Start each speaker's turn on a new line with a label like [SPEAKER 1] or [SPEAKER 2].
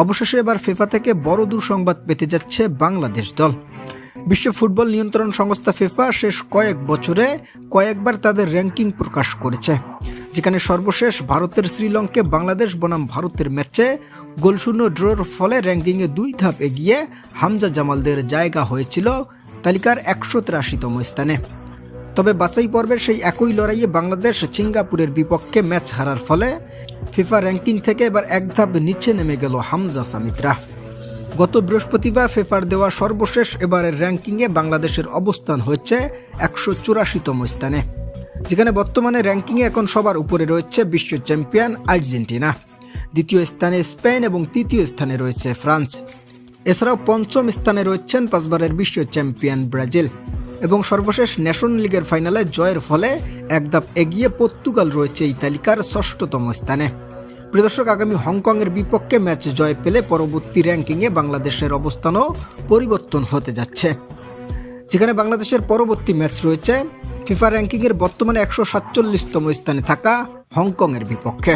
[SPEAKER 1] অবশেষে এবার ফিফা থেকে বড় দুঃসংবাদ পেতে যাচ্ছে বাংলাদেশ দল। বিশ্ব ফুটবল নিয়ন্ত্রণ সংস্থা ফিফা শেষ কয়েক বছরে কয়েকবার তাদের র্যাঙ্কিং প্রকাশ করেছে, যেখানে সর্বশেষ ভারতের শ্রীলঙ্কা বাংলাদেশ বনাম ভারতের ম্যাচে গোলশূন্য ড্রর ফলে র্যাঙ্কিংয়ে 2 ধাপ এগিয়ে হামজা জামালদের জায়গা হয়েছিল তালিকার 183তম স্থানে। তবে বাছাই পর্বের সেই একই লড়াইয়ে বাংলাদেশ সিঙ্গাপুরের বিপক্ষে ম্যাচ হারার ফলে ফিফা র্যাঙ্কিং থেকে এবার 1 ধাপ নিচে নেমে গেল হামজা সামিতরা। গত বৃহস্পতিবার ফিফার দেওয়া সর্বশেষ এবারের র্যাঙ্কিংয়ে বাংলাদেশের অবস্থান হয়েছে 184তম স্থানে, যেখানে বর্তমানে র্যাঙ্কিংয়ে এখন সবার উপরে রয়েছে বিশ্ব চ্যাম্পিয়ন আর্জেন্টিনা, দ্বিতীয় স্থানে স্পেন এবং তৃতীয় স্থানে রয়েছে ফ্রান্স। এছাড়াও পঞ্চম স্থানে রয়েছেন 5 বারের বিশ্ব চ্যাম্পিয়ন ব্রাজিল এবং সর্বশেষ ন্যাশন লিগের ফাইনালে জয়ের ফলে 1 ধাপ এগিয়ে পর্তুগাল রয়েছে এই তালিকার 6ষষ্ঠতম স্থানে। প্রিয় দর্শক, আগামী হংকংয়ের বিপক্ষে ম্যাচ জয় পেলে পরবর্তী র্যাঙ্কিংয়ে বাংলাদেশের অবস্থানও পরিবর্তন হতে যাচ্ছে, যেখানে বাংলাদেশের পরবর্তী ম্যাচ রয়েছে ফিফা র্যাঙ্কিংয়ের বর্তমানে 147তম স্থানে থাকা হংকংয়ের বিপক্ষে।